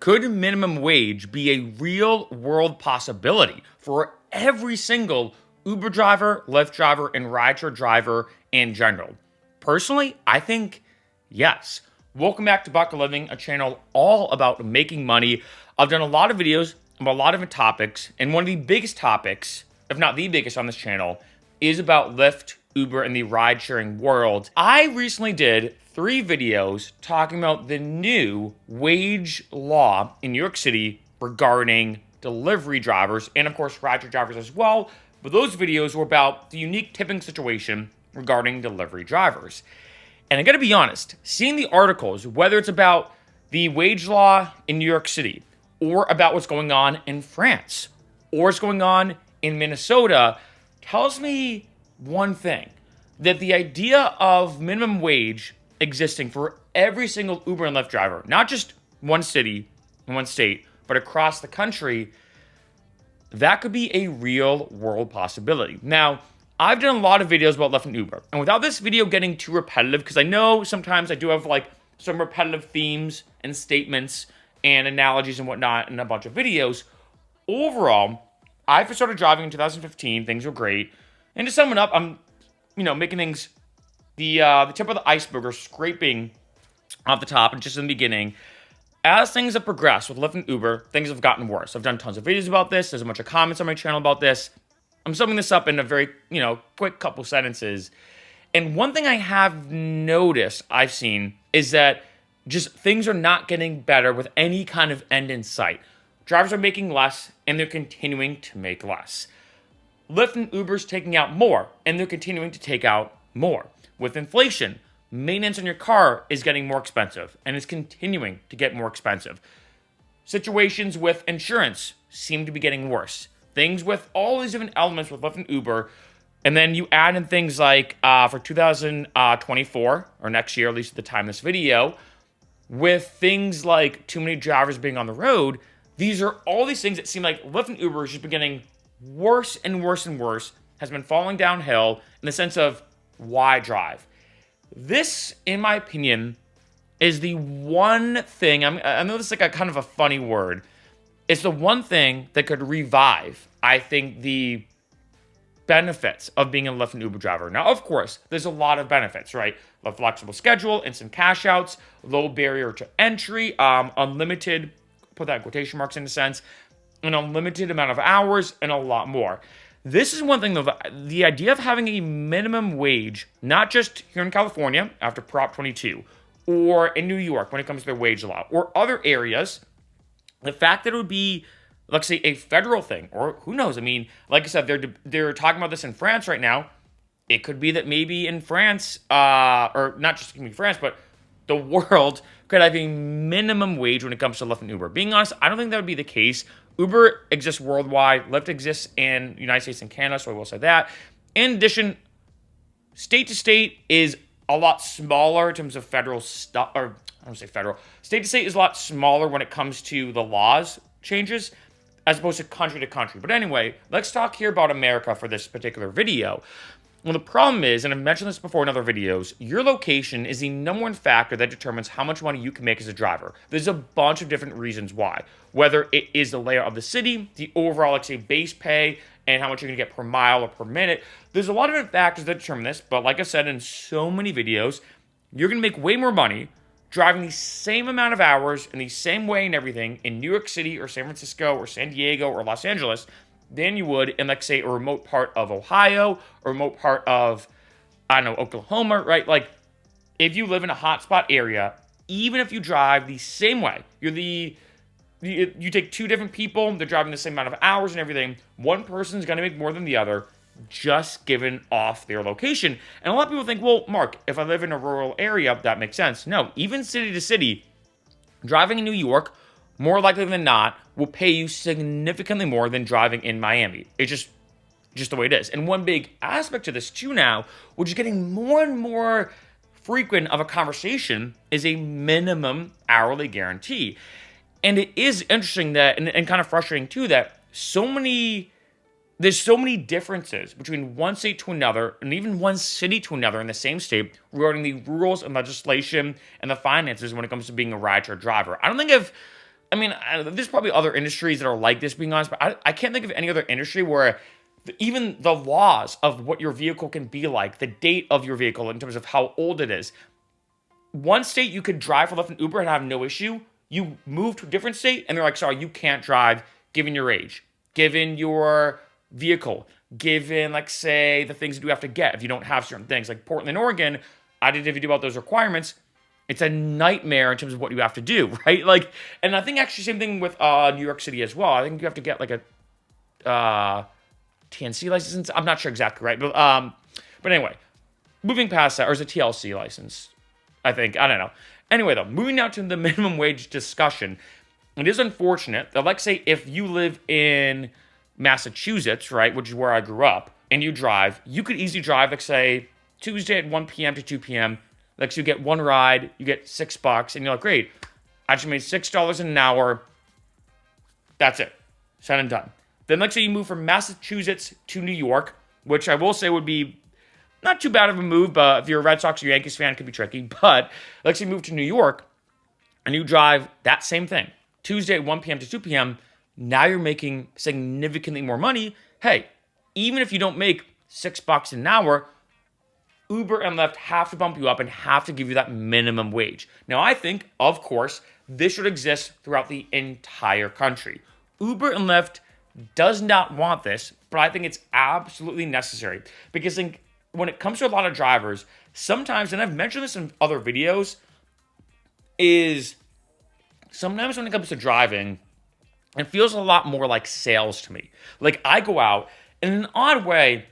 Could minimum wage be a real world possibility for every single Uber driver, Lyft driver, and rideshare driver in general? Personally, I think yes. Welcome back to Buck Living, a channel all about making money. I've done a lot of videos about a lot of different topics, and one of the biggest topics, if not the biggest on this channel, is about Lyft, Uber, and the ride-sharing world. I recently did 3 videos talking about the new wage law in New York City regarding delivery drivers and, of course, rideshare drivers as well. But those videos were about the unique tipping situation regarding delivery drivers. And I gotta be honest, seeing the articles, whether it's about the wage law in New York City, or about what's going on in France, or what's going on in Minnesota, tells me one thing, that the idea of minimum wage existing for every single Uber and Lyft driver, not just one city and one state, but across the country, that could be a real world possibility. Now, I've done a lot of videos about Lyft and Uber, and without this video getting too repetitive, because I know sometimes I do have like some repetitive themes and statements and analogies and whatnot in a bunch of videos, overall, I first started driving in 2015, things were great, and to sum it up, I'm making things the tip of the iceberg, or scraping off the top, and just in the beginning. As things have progressed with Lyft and Uber, things have gotten worse. I've done tons of videos about this. There's a bunch of comments on my channel about this. I'm summing this up in a very, quick couple sentences. And one thing I have noticed, I've seen, is that just things are not getting better with any kind of end in sight. Drivers are making less, and they're continuing to make less. Lyft and Uber's taking out more, and they're continuing to take out more. With inflation, maintenance on your car is getting more expensive and is continuing to get more expensive. Situations with insurance seem to be getting worse. Things with all these different elements with Lyft and Uber, and then you add in things like for 2024, or next year, at least at the time of this video, with things like too many drivers being on the road, these are all these things that seem like Lyft and Uber has just been getting worse and worse and worse, has been falling downhill in the sense of why drive. This, in my opinion, is the one thing, I know this is like a kind of a funny word, it's the one thing that could revive, I think, the benefits of being a Lyft and Uber driver. Now, of course, there's a lot of benefits, right? The flexible schedule, instant cash outs, low barrier to entry, unlimited, put that in quotation marks in a sense, an unlimited amount of hours, and a lot more. This is one thing, though, the idea of having a minimum wage, not just here in California after Prop 22, or in New York when it comes to their wage law, or other areas, the fact that it would be, let's say, a federal thing, or who knows, I mean, like I said, they're talking about this in France right now. It could be that maybe in France, or not just in France, but the world could have a minimum wage when it comes to Lyft and Uber. Being honest, I don't think that would be the case. Uber exists worldwide. Lyft exists in the United States and Canada, so I will say that. In addition, state to state is a lot smaller in terms of federal stuff, or I don't say federal. State to state is a lot smaller when it comes to the laws changes, as opposed to country to country. But anyway, let's talk here about America for this particular video. Well, the problem is, and I've mentioned this before in other videos, your location is the number one factor that determines how much money you can make as a driver. There's a bunch of different reasons why. Whether it is the layout of the city, the overall, let's say, base pay, and how much you're going to get per mile or per minute. There's a lot of different factors that determine this, but like I said in so many videos, you're going to make way more money driving the same amount of hours in the same way and everything in New York City or San Francisco or San Diego or Los Angeles than you would in, like, say, a remote part of Ohio or a remote part of, I don't know, Oklahoma, right? Like, if you live in a hotspot area, even if you drive the same way, you take 2 different people, they're driving the same amount of hours and everything, one person's going to make more than the other just given off their location. And a lot of people think, well, Mark, if I live in a rural area, that makes sense. No, even city to city, driving in New York, more likely than not, will pay you significantly more than driving in Miami. It's just the way it is. And one big aspect to this too now, which is getting more and more frequent of a conversation, is a minimum hourly guarantee. And it is interesting that, and kind of frustrating too, that there's so many differences between one state to another, and even one city to another in the same state, regarding the rules and legislation and the finances when it comes to being a rideshare driver. I don't think I've I mean, there's probably other industries that are like this, being honest, but I can't think of any other industry where even the laws of what your vehicle can be like, the date of your vehicle in terms of how old it is. One state you could drive for Lyft and Uber and have no issue. You move to a different state and they're like, sorry, you can't drive given your age, given your vehicle, given, like, say, the things that you have to get if you don't have certain things. Like Portland, Oregon, I did a video about those requirements. It's a nightmare in terms of what you have to do, right? Like, and I think actually same thing with New York City as well. I think you have to get like a TNC license. I'm not sure exactly, right? But anyway, moving past that, or is it TLC license? I think, I don't know. Anyway, though, moving now to the minimum wage discussion, it is unfortunate that, like, say, if you live in Massachusetts, right, which is where I grew up, and you drive, you could easily drive, like, say, Tuesday at 1 p.m. to 2 p.m. Like, so you get one ride, you get $6, and you're like, great, I just made $6 an hour. That's it. Said and done. Then, like, say you move from Massachusetts to New York, which I will say would be not too bad of a move, but if you're a Red Sox or Yankees fan, it could be tricky. But let's say you move to New York and you drive that same thing. Tuesday at 1 p.m. to 2 p.m., now you're making significantly more money. Hey, even if you don't make $6 an hour, Uber and Lyft have to bump you up and have to give you that minimum wage. Now, I think, of course, this should exist throughout the entire country. Uber and Lyft does not want this, but I think it's absolutely necessary because when it comes to a lot of drivers, sometimes, and I've mentioned this in other videos, is sometimes when it comes to driving, it feels a lot more like sales to me. Like, I go out, and in an odd way,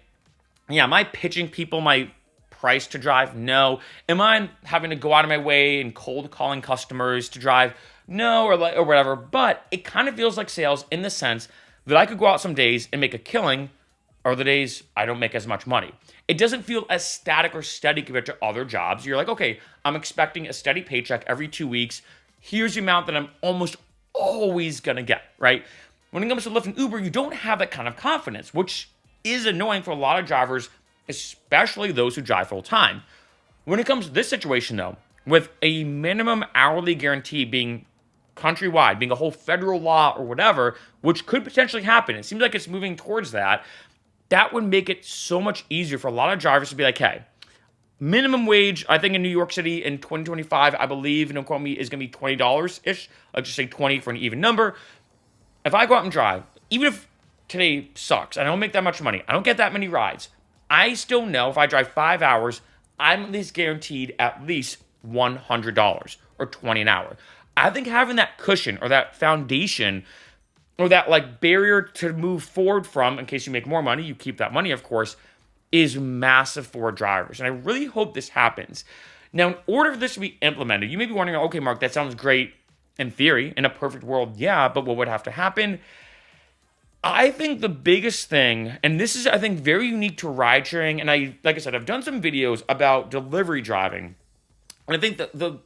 yeah, am I pitching people my price to drive? No. Am I having to go out of my way and cold calling customers to drive? No, or whatever. But it kind of feels like sales in the sense that I could go out some days and make a killing, or the days I don't make as much money. It doesn't feel as static or steady compared to other jobs. You're like, okay, I'm expecting a steady paycheck every 2 weeks. Here's the amount that I'm almost always gonna get, right? When it comes to Lyft and Uber, you don't have that kind of confidence, which is annoying for a lot of drivers, especially those who drive full time. When it comes to this situation, though, with a minimum hourly guarantee being countrywide, being a whole federal law or whatever, which could potentially happen, it seems like it's moving towards that. That would make it so much easier for a lot of drivers to be like, hey, minimum wage, I think in New York City in 2025, I believe, don't quote me, is going to be $20-ish. I'll just say 20 for an even number. If I go out and drive, even if today sucks, I don't make that much money, I don't get that many rides, I still know if I drive 5 hours, I'm at least guaranteed at least $100 or $20 an hour. I think having that cushion or that foundation or that, like, barrier to move forward from, in case you make more money, you keep that money, of course, is massive for drivers. And I really hope this happens. Now, in order for this to be implemented, you may be wondering, okay, Mark, that sounds great in theory. In a perfect world, yeah, but what would have to happen? I think the biggest thing, and this is, I think, very unique to ride sharing, and like I said, I've done some videos about delivery driving, and I think that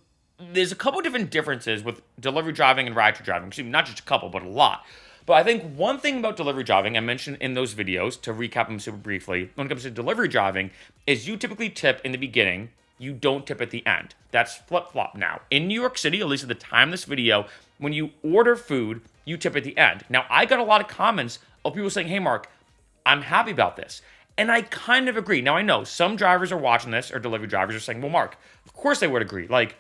there's a couple different differences with delivery driving and ride share driving. Excuse me, not just a couple, but a lot. But I think one thing about delivery driving, I mentioned in those videos, to recap them super briefly, when it comes to delivery driving, is you typically tip in the beginning, you don't tip at the end. That's flip-flop now. In New York City, at least at the time of this video, when you order food, you tip at the end. Now, I got a lot of comments of people saying, hey, Mark, I'm happy about this. And I kind of agree. Now, I know some drivers are watching this, or delivery drivers are saying, well, Mark, of course they would agree. Like,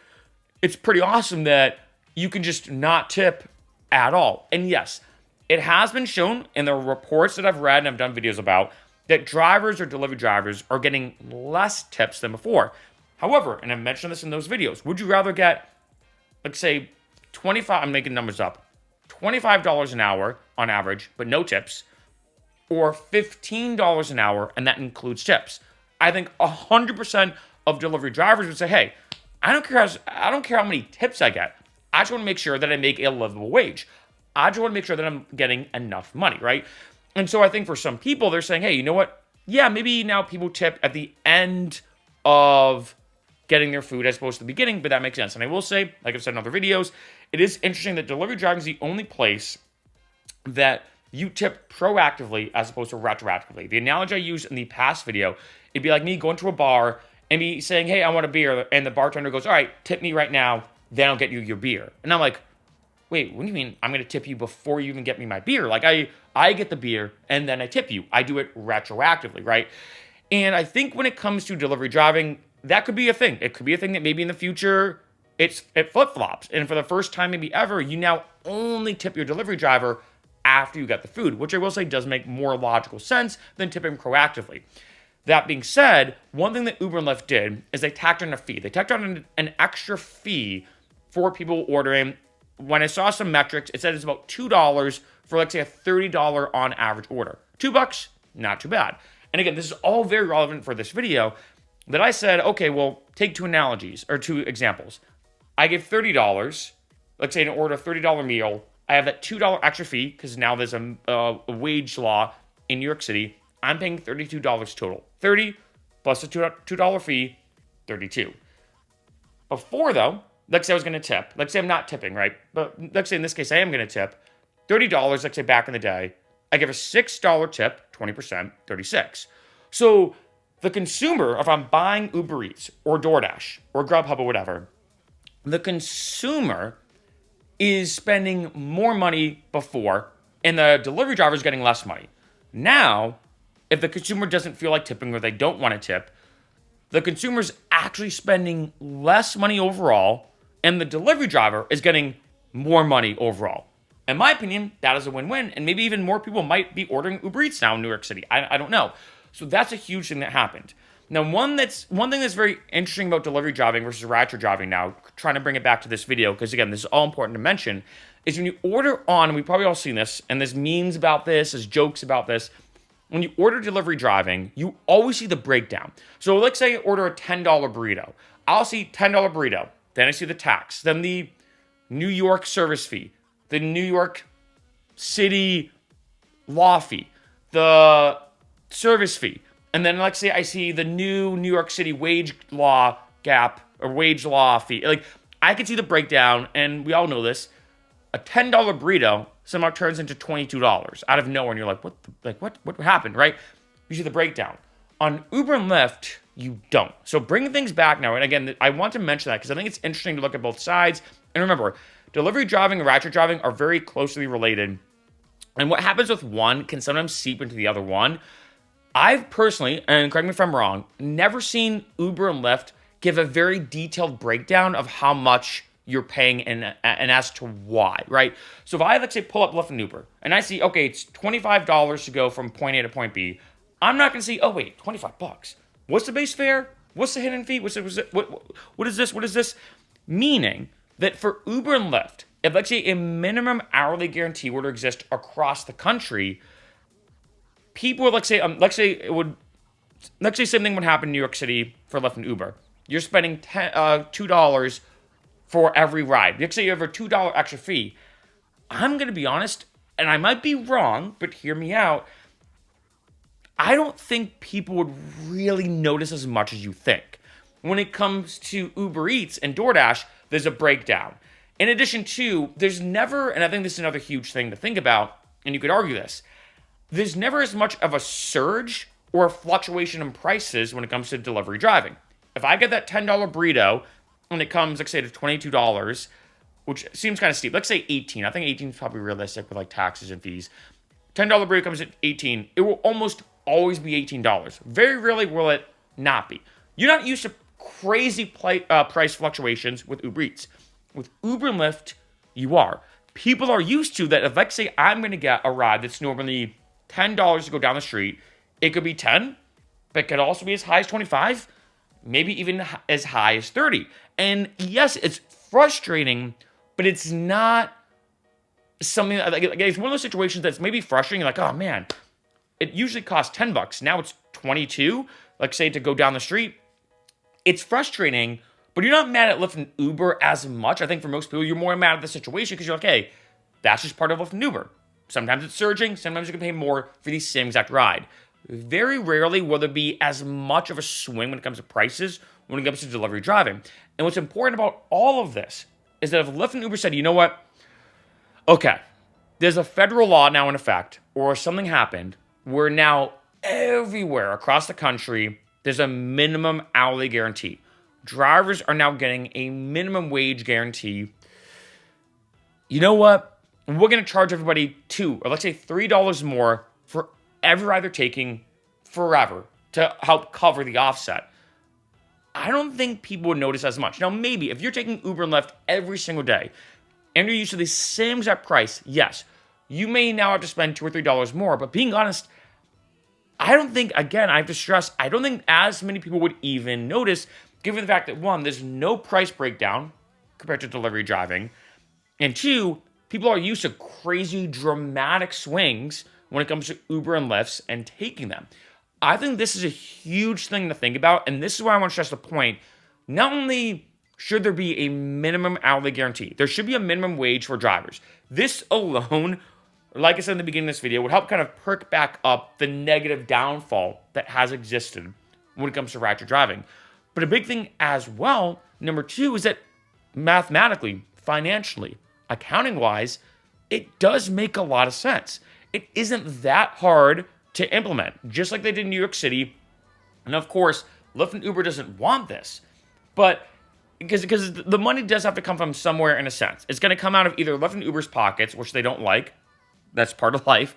it's pretty awesome that you can just not tip at all. And yes, it has been shown in the reports that I've read and I've done videos about that drivers or delivery drivers are getting less tips than before. However, and I've mentioned this in those videos, would you rather get, let's say, I'm making numbers up, $25 an hour on average, but no tips, or $15 an hour, and that includes tips? I think 100% of delivery drivers would say, hey, I don't care how many tips I get. I just want to make sure that I make a livable wage. I just want to make sure that I'm getting enough money, right? And so I think for some people, they're saying, hey, you know what? Yeah, maybe now people tip at the end of getting their food as opposed to the beginning, but that makes sense. And I will say, like I've said in other videos, it is interesting that delivery driving is the only place that you tip proactively as opposed to retroactively. The analogy I used in the past video, it'd be like me going to a bar and me saying, hey, I want a beer, and the bartender goes, all right, tip me right now, then I'll get you your beer. And I'm like, wait, what do you mean I'm going to tip you before you even get me my beer? Like I get the beer and then I tip you. I do it retroactively, right? And I think when it comes to delivery driving, that could be a thing. It could be a thing that maybe in the future it flip-flops. And for the first time maybe ever, you now only tip your delivery driver after you get the food, which I will say does make more logical sense than tipping proactively. That being said, one thing that Uber and Lyft did is they tacked on a fee. They tacked on an extra fee for people ordering. When I saw some metrics, it said it's about $2 for, let's say, a $30 on average order. $2, not too bad. And again, this is all very relevant for this video that I said, okay, well, take two analogies or two examples. I give $30, let's say, to order a $30 meal. I have that $2 extra fee because now there's a wage law in New York City. I'm paying $32 total. 30 plus a $2 fee, 32. Before though, let's say I was going to tip. Let's say I'm not tipping, right? But let's say in this case I am going to tip $30. Let's say back in the day, I give a $6 tip, 20%, 36. So the consumer, if I'm buying Uber Eats or DoorDash or Grubhub or whatever, the consumer is spending more money before, and the delivery driver is getting less money. Now, if the consumer doesn't feel like tipping or they don't want to tip, the consumer's actually spending less money overall, and the delivery driver is getting more money overall. In my opinion, that is a win-win, and maybe even more people might be ordering Uber Eats now in New York City. I don't know. So that's a huge thing that happened. Now, one thing that's very interesting about delivery driving versus rideshare driving now, trying to bring it back to this video, because again, this is all important to mention, is when you order on, and we've probably all seen this, and there's memes about this, there's jokes about this, when you order delivery driving, you always see the breakdown. So let's say I order a $10 burrito. I'll see $10 burrito, then I see the tax, then the New York service fee, the New York City law fee, the service fee, and then let's say I see the new New York City wage law gap or wage law fee. Like I can see the breakdown, and we all know this. A $10 burrito somehow turns into $22 out of nowhere, and you're like, what happened, right? You see the breakdown. On Uber and Lyft, you don't. So bringing things back now, and again, I want to mention that because I think it's interesting to look at both sides. And remember, delivery driving and rideshare driving are very closely related. And what happens with one can sometimes seep into the other one. I've personally, and correct me if I'm wrong, never seen Uber and Lyft give a very detailed breakdown of how much you're paying and as to why, right? So if I, let's say, pull up Lyft and Uber, and I see, okay, it's $25 to go from point A to point B, I'm not going to see, oh, wait, $25. What's the base fare? What's the hidden fee? What is this? What is this? Meaning that for Uber and Lyft, if, let's say, a minimum hourly guarantee were to exist across the country, people, let's say same thing would happen in New York City for Lyft and Uber. You're spending $2 for every ride. Let's say you have a $2 extra fee. I'm going to be honest, and I might be wrong, but hear me out. I don't think people would really notice as much as you think. When it comes to Uber Eats and DoorDash, there's a breakdown. In addition to, there's never, and I think this is another huge thing to think about, and you could argue this, there's never as much of a surge or a fluctuation in prices when it comes to delivery driving. If I get that $10 burrito and it comes, let's say, to $22, which seems kind of steep. Let's say 18. I think 18 is probably realistic with like taxes and fees. $10 burrito comes at 18. It will almost always be $18. Very rarely will it not be. You're not used to crazy price fluctuations with Uber Eats. With Uber and Lyft, you are. People are used to that. If, let's say, I'm going to get a ride that's normally $10 to go down the street, it could be 10, but it could also be as high as 25, maybe even as high as 30. And yes, it's frustrating, but it's not something like it's one of those situations that's maybe frustrating. Like, oh man, it usually costs $10. Now it's 22, like say to go down the street. It's frustrating, but you're not mad at Lyft and Uber as much. I think for most people, you're more mad at the situation because you're like, hey, that's just part of Lyft and Uber. Sometimes it's surging. Sometimes you can pay more for the same exact ride. Very rarely will there be as much of a swing when it comes to prices, when it comes to delivery driving. And what's important about all of this is that if Lyft and Uber said, you know what? Okay, there's a federal law now in effect, or something happened where now everywhere across the country, there's a minimum hourly guarantee. Drivers are now getting a minimum wage guarantee. you know what? We're going to charge everybody $2 or let's say $3 more for every ride they're taking forever to help cover the offset. I don't think people would notice as much. Now, maybe if you're taking Uber and Lyft every single day and you're used to the same exact price, yes, you may now have to spend $2 or $3 more. But being honest, I don't think, again, I have to stress, I don't think as many people would even notice, given the fact that, one, there's no price breakdown compared to delivery driving, and two, people are used to crazy dramatic swings when it comes to Uber and Lyfts and taking them. I think this is a huge thing to think about, and this is why I want to stress the point. Not only should there be a minimum hourly guarantee, there should be a minimum wage for drivers. This alone, like I said in the beginning of this video, would help kind of perk back up the negative downfall that has existed when it comes to rideshare driving. But a big thing as well, number two, is that mathematically, financially, accounting-wise, it does make a lot of sense. It isn't that hard to implement, just like they did in New York City. And of course, Lyft and Uber doesn't want this, but because the money does have to come from somewhere in a sense. It's going to come out of either Lyft and Uber's pockets, which they don't like, that's part of life,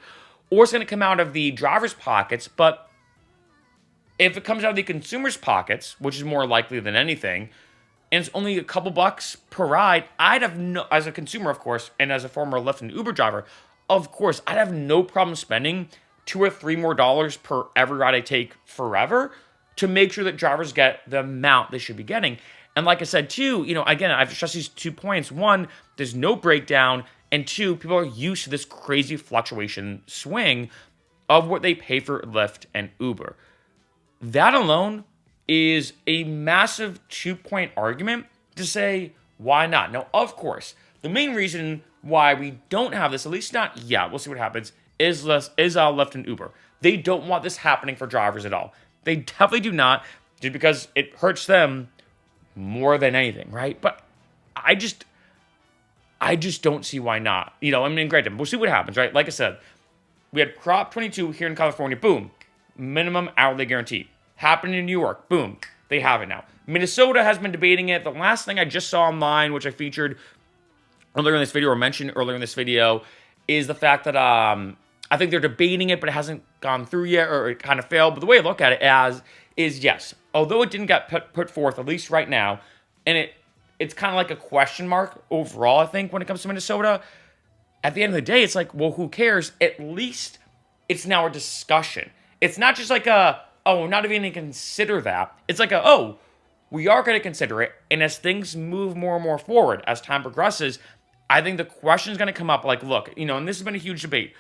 or it's going to come out of the driver's pockets. But if it comes out of the consumer's pockets, which is more likely than anything, and it's only a couple bucks per ride, I'd have no, as a consumer, of course, and as a former Lyft and Uber driver, of course, I'd have no problem spending $2 or $3 more per every ride I take forever to make sure that drivers get the amount they should be getting. And like I said, too, again, I've stressed these 2 points. One, there's no breakdown. And two, people are used to this crazy fluctuation swing of what they pay for Lyft and Uber. That alone is a massive 2-point argument to say, why not? Now, of course, the main reason why we don't have this, at least not yet, we'll see what happens, is Lyft and Uber. They don't want this happening for drivers at all. They definitely do not, just because it hurts them more than anything, right? But I just don't see why not. Granted, we'll see what happens, right? Like I said, we had Prop 22 here in California, boom, minimum hourly guarantee. Happening in New York, boom, they have it now. Minnesota has been debating it. The last thing I just saw online, which I featured earlier in this video, or mentioned earlier in this video, is the fact that I think they're debating it, but it hasn't gone through yet, or it kind of failed. But the way I look at it is yes, although it didn't get put forth, at least right now, and it's kind of like a question mark overall, I think, when it comes to Minnesota, at the end of the day, it's like, well, who cares? At least it's now a discussion. It's not just like we're not even going to consider that. It's like we are going to consider it. And as things move more and more forward, as time progresses, I think the question is going to come up like, look, and this has been a huge debate.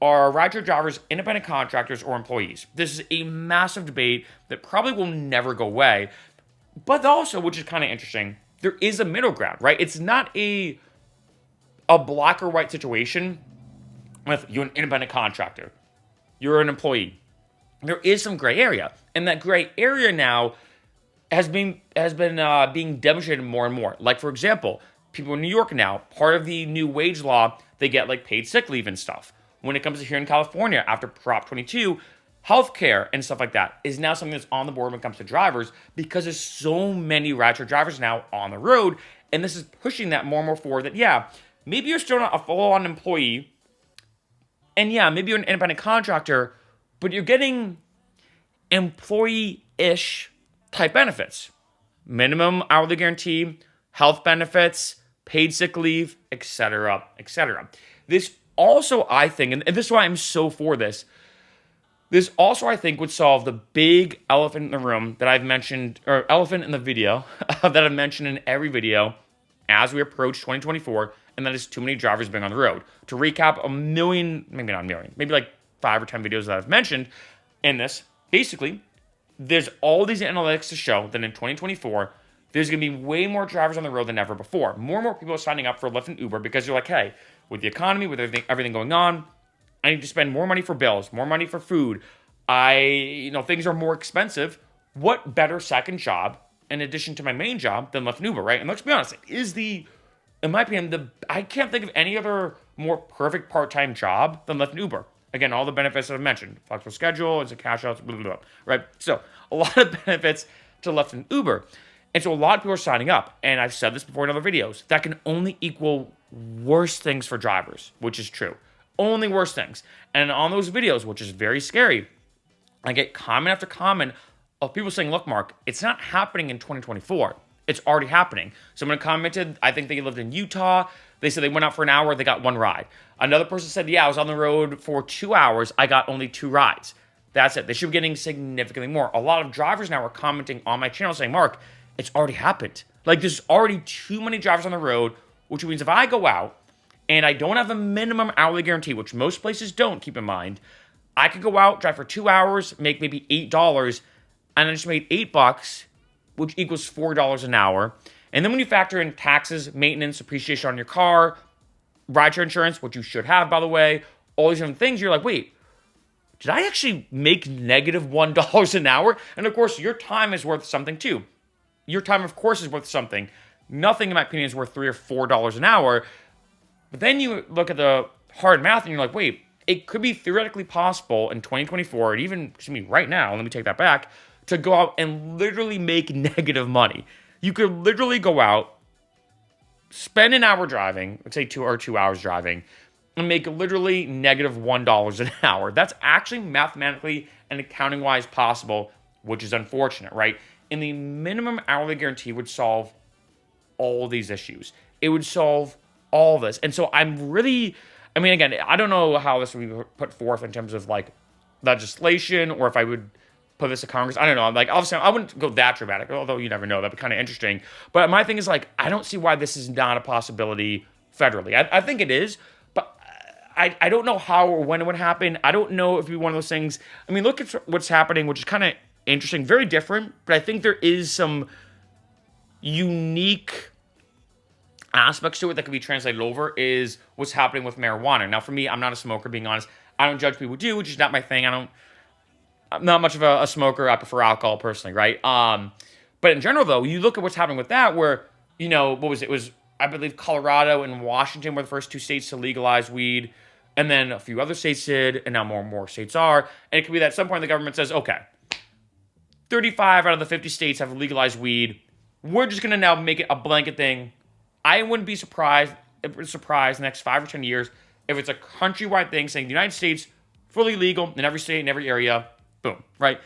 Are rideshare drivers independent contractors or employees? This is a massive debate that probably will never go away. But also, which is kind of interesting, there is a middle ground, right? It's not a black or white situation with you're an independent contractor, you're an employee. There is some gray area, and that gray area now has been being demonstrated more and more. Like, for example, people in New York now, part of the new wage law, they get like paid sick leave and stuff. When it comes to here in California, after Prop 22, healthcare and stuff like that is now something that's on the board when it comes to drivers, because there's so many rideshare drivers now on the road, and this is pushing that more and more forward. That maybe you're still not a full-on employee, and maybe you're an independent contractor, but you're getting employee-ish type benefits, minimum hourly guarantee, health benefits, paid sick leave, etc., etc. This also, I think, and this is why I'm so for this, this also, I think, would solve the big elephant in the room that I've mentioned, or elephant in the video, that I've mentioned in every video as we approach 2024, and that is too many drivers being on the road. To recap, maybe not a million, maybe like 5 or 10 videos that I've mentioned in this, basically, there's all these analytics to show that in 2024, there's going to be way more drivers on the road than ever before. More and more people are signing up for Lyft and Uber because you're like, hey, with the economy, with everything going on, I need to spend more money for bills, more money for food. Things are more expensive. What better second job in addition to my main job than Lyft and Uber, right? And let's be honest, it is in my opinion, I can't think of any other more perfect part-time job than Lyft and Uber. Again, all the benefits that I've mentioned, flexible schedule, it's a cash out, blah, blah, blah, right? So a lot of benefits to Lyft and Uber. And so a lot of people are signing up. And I've said this before in other videos. That can only equal worse things for drivers, which is true. Only worse things. And on those videos, which is very scary, I get comment after comment of people saying, look, Mark, it's not happening in 2024. It's already happening. Someone commented, I think they lived in Utah. They said they went out for an hour, they got one ride. Another person said, yeah, I was on the road for 2 hours, I got only 2 rides. That's it. They should be getting significantly more. A lot of drivers now are commenting on my channel saying, Mark, it's already happened. Like, there's already too many drivers on the road, which means if I go out and I don't have a minimum hourly guarantee, which most places don't, keep in mind, I could go out, drive for 2 hours, make maybe $8, and I just made $8, which equals $4 an hour. And then when you factor in taxes, maintenance, appreciation on your car, rideshare insurance, which you should have, by the way, all these different things, you're like, wait, did I actually make negative $1 an hour? And of course, your time is worth something too. Your time, of course, is worth something. Nothing, in my opinion, is worth $3 or $4 an hour. But then you look at the hard math and you're like, wait, it could be theoretically possible in 2024, and even, right now, let me take that back, to go out and literally make negative money. You could literally go out, spend an hour driving, let's say 2 hours driving, and make literally negative $1 an hour. That's actually mathematically and accounting-wise possible, which is unfortunate, right? And the minimum hourly guarantee would solve all these issues. It would solve all this. And so again, I don't know how this would be put forth in terms of like legislation, or if I would put this to Congress. I don't know. Like, obviously, I wouldn't go that dramatic, although you never know. That'd be kind of interesting. But my thing is, like, I don't see why this is not a possibility federally. I think it is, but I don't know how or when it would happen. I don't know if it'd be one of those things. I mean, look at what's happening, which is kind of interesting, very different, but I think there is some unique aspects to it that can be translated over, is what's happening with marijuana. Now, for me, I'm not a smoker, being honest. I don't judge people who do, which is not my thing. I'm not much of a smoker. I prefer alcohol personally, right? But in general, though, you look at what's happening with that, where, what was it? It was, I believe, Colorado and Washington were the first 2 states to legalize weed, and then a few other states did, and now more and more states are. And it could be that at some point the government says, okay, 35 out of the 50 states have legalized weed. We're just going to now make it a blanket thing. I wouldn't be surprised in the next 5 or 10 years if it's a countrywide thing saying the United States, fully legal in every state, in every area. Boom, right?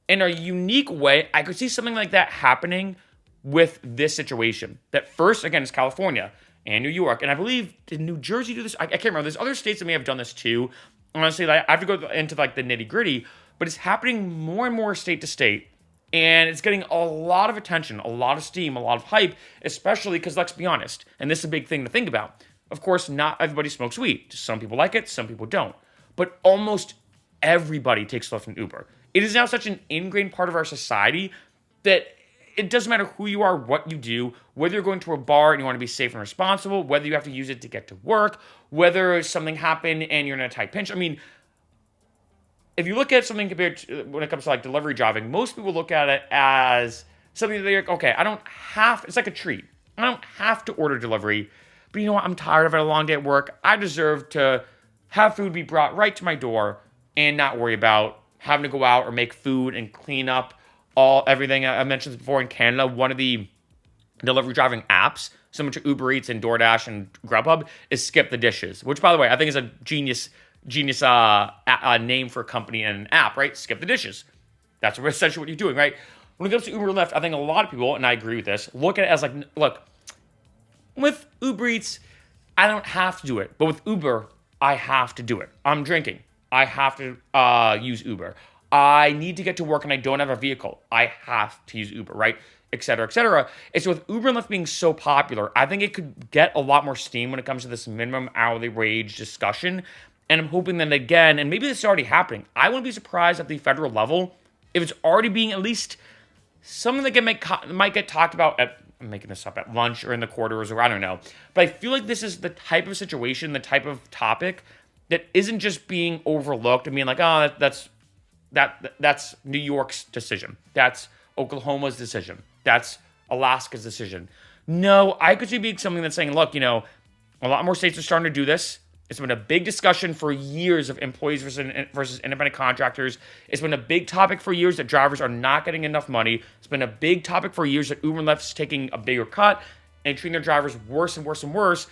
In a unique way, I could see something like that happening with this situation. That first, again, is California and New York. And I believe, did New Jersey do this? I can't remember. There's other states that may have done this too. Honestly, I have to go into like the nitty gritty, but it's happening more and more state to state. And it's getting a lot of attention, a lot of steam, a lot of hype, especially because, let's be honest, and this is a big thing to think about. Of course, not everybody smokes weed. Some people like it, some people don't. But almost everybody takes Lyft and Uber. It is now such an ingrained part of our society that it doesn't matter who you are, what you do, whether you're going to a bar and you want to be safe and responsible, whether you have to use it to get to work, whether something happened and you're in a tight pinch. I mean, if you look at something compared to when it comes to like delivery driving, most people look at it as something that they're like, okay, it's like a treat. I don't have to order delivery, but you know what? I'm tired. I've had a long day at work. I deserve to have food be brought right to my door and not worry about having to go out or make food and clean up everything. I mentioned this before, in Canada, one of the delivery driving apps, similar to Uber Eats and DoorDash and Grubhub, is Skip the Dishes, which, by the way, I think is a genius name for a company and an app, right? Skip the dishes. That's essentially what you're doing, right? When it comes to Uber and Lyft, I think a lot of people, and I agree with this, look at it as like, look, with Uber Eats, I don't have to do it. But with Uber, I have to do it. I'm drinking. I have to use Uber. I need to get to work and I don't have a vehicle. I have to use Uber, right? Et cetera, et cetera. And so with Uber and Lyft being so popular, I think it could get a lot more steam when it comes to this minimum hourly wage discussion. And I'm hoping that, again, and maybe this is already happening, I wouldn't be surprised at the federal level if it's already being at least something that might get talked about I'm making this up, at lunch or in the quarters, or I don't know. But I feel like this is the type of situation, the type of topic that isn't just being overlooked and being like, oh, that's New York's decision. That's Oklahoma's decision. That's Alaska's decision. No, I could see it being something that's saying, look, a lot more states are starting to do this. It's been a big discussion for years of employees versus independent contractors. It's been a big topic for years that drivers are not getting enough money. It's been a big topic for years that Uber and Lyft is taking a bigger cut and treating their drivers worse and worse and worse.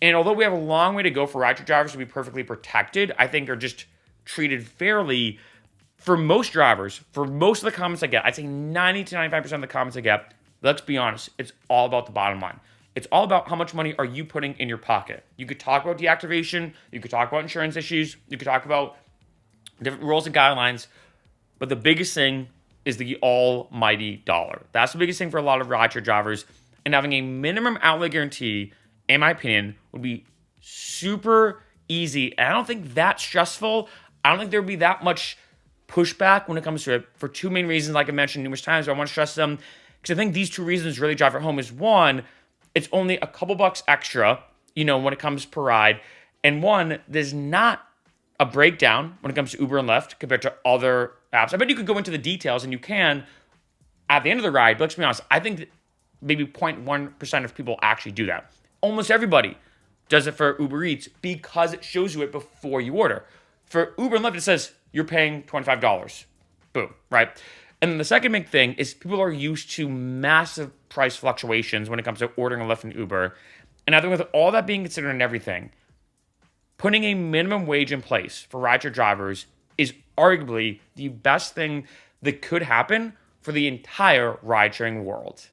And although we have a long way to go for rideshare drivers to be perfectly protected, I think they're just treated fairly for most drivers. For most of the comments I get, I'd say 90 to 95% of the comments I get, let's be honest, it's all about the bottom line. It's all about how much money are you putting in your pocket. You could talk about deactivation, you could talk about insurance issues, you could talk about different rules and guidelines, but the biggest thing is the almighty dollar. That's the biggest thing for a lot of rideshare drivers, and having a minimum outlay guarantee, in my opinion, would be super easy. And I don't think that's stressful. I don't think there would be that much pushback when it comes to it for two main reasons, like I mentioned numerous times, but I want to stress them because I think these two reasons really drive it home. Is one, it's only a couple bucks extra, when it comes per ride. And one, there's not a breakdown when it comes to Uber and Lyft compared to other apps. I bet you could go into the details, and you can at the end of the ride, but let's be honest, I think that maybe 0.1% of people actually do that. Almost everybody does it for Uber Eats because it shows you it before you order. For Uber and Lyft, it says you're paying $25. Boom, right? And then the second big thing is people are used to massive price fluctuations when it comes to ordering a Lyft and Uber. And I think with all that being considered and everything, putting a minimum wage in place for rideshare drivers is arguably the best thing that could happen for the entire ride-sharing world.